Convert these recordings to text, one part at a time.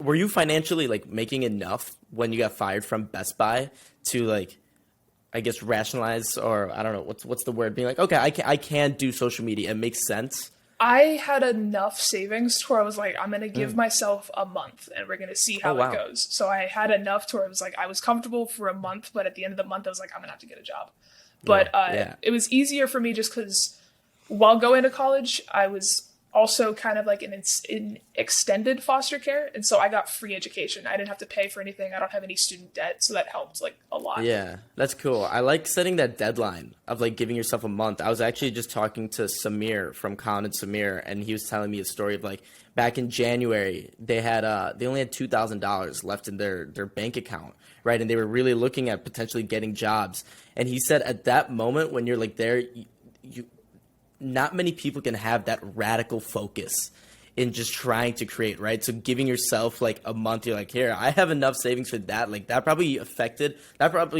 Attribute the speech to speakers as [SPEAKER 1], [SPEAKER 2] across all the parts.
[SPEAKER 1] were you financially like making enough when you got fired from Best Buy to like, I guess, rationalize, or I don't know, what's the word, being like, okay, I can do social media. It makes sense.
[SPEAKER 2] I had enough savings to where I was like, I'm going to give myself a month and we're going to see how it goes. So I had enough to where it was like, I was comfortable for a month, but at the end of the month, I was like, I'm going to have to get a job. But it was easier for me just because while going to college, I was also kind of like in extended foster care. And so I got free education. I didn't have to pay for anything. I don't have any student debt. So that helped like a lot.
[SPEAKER 1] Yeah, that's cool. I like setting that deadline of like giving yourself a month. I was actually just talking to Samir from Khan and Samir, and he was telling me a story of like back in January, they only had $2,000 left in their bank account, right? And they were really looking at potentially getting jobs. And he said at that moment when you're like there, you not many people can have that radical focus in just trying to create, right? So giving yourself like a month, you're like, here, I have enough savings for that. Like that probably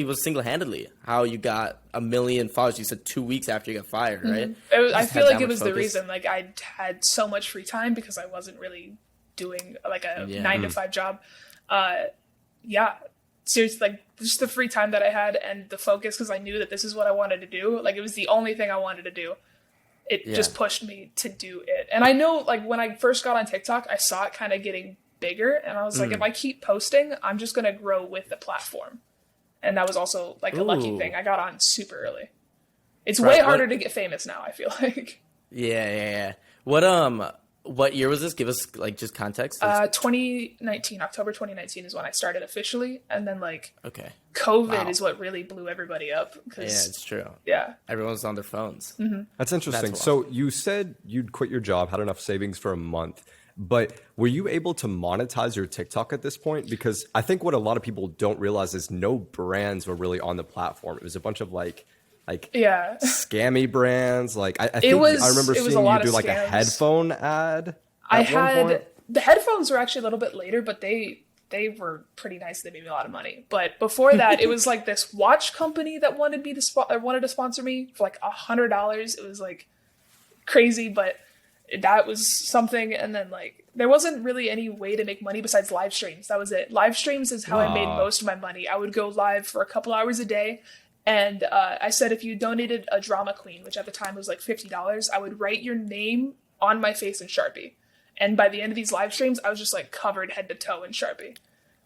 [SPEAKER 1] was single-handedly how you got 1 million followers. You said 2 weeks after you got fired, right?
[SPEAKER 2] I feel like it was the reason. Like I had so much free time because I wasn't really doing like a 9-to-5 job. Seriously, like just the free time that I had and the focus, because I knew that this is what I wanted to do. Like it was the only thing I wanted to do. It just pushed me to do it. And I know, like, when I first got on TikTok, I saw it kind of getting bigger. And I was like, if I keep posting, I'm just going to grow with the platform. And that was also, like, a lucky thing. I got on super early. It's way harder to get famous now, I feel like.
[SPEAKER 1] Yeah. What year was this? Give us, like, just context.
[SPEAKER 2] 2019. October 2019 is when I started officially. And then, like, COVID is what really blew everybody up.
[SPEAKER 1] Yeah, it's true.
[SPEAKER 2] Yeah.
[SPEAKER 1] Everyone's on their phones.
[SPEAKER 2] Mm-hmm.
[SPEAKER 3] That's interesting. So you said you'd quit your job, had enough savings for a month. But were you able to monetize your TikTok at this point? Because I think what a lot of people don't realize is no brands were really on the platform. It was a bunch of like scammy brands. Like I think I remember seeing you do like a headphone ad.
[SPEAKER 2] The headphones were actually a little bit later, but they were pretty nice. They made me a lot of money. But before that, it was like this watch company that wanted to sponsor me for like $100. It was like crazy, but that was something. And then like there wasn't really any way to make money besides live streams. That was it. Live streams is how I made most of my money. I would go live for a couple hours a day. And I said, if you donated a drama queen, which at the time was like $50, I would write your name on my face in Sharpie. And by the end of these live streams, I was just like covered head to toe in Sharpie,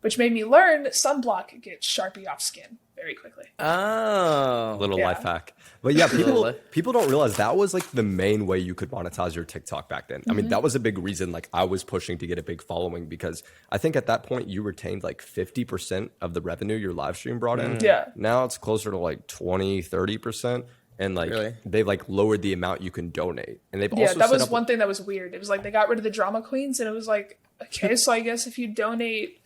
[SPEAKER 2] which made me learn sunblock gets Sharpie off skin very quickly.
[SPEAKER 1] Oh,
[SPEAKER 3] little life hack. But yeah, people don't realize that was like the main way you could monetize your TikTok back then. I mean, that was a big reason like I was pushing to get a big following, because I think at that point you retained like 50% of the revenue your live stream brought in.
[SPEAKER 2] Yeah.
[SPEAKER 3] Now it's closer to like 20-30%. And like they've like lowered the amount you can donate. And they've also
[SPEAKER 2] that was one thing that was weird. It was like they got rid of the drama queens, and it was like, okay, so I guess if you donate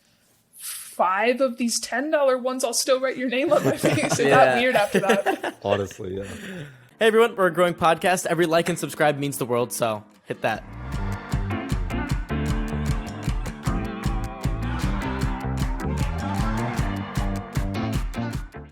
[SPEAKER 2] 5 of these $10 ones, I'll still write your name on my face. It got weird after that.
[SPEAKER 3] Honestly, yeah.
[SPEAKER 1] Hey everyone, we're a growing podcast. Every like and subscribe means the world, so hit that.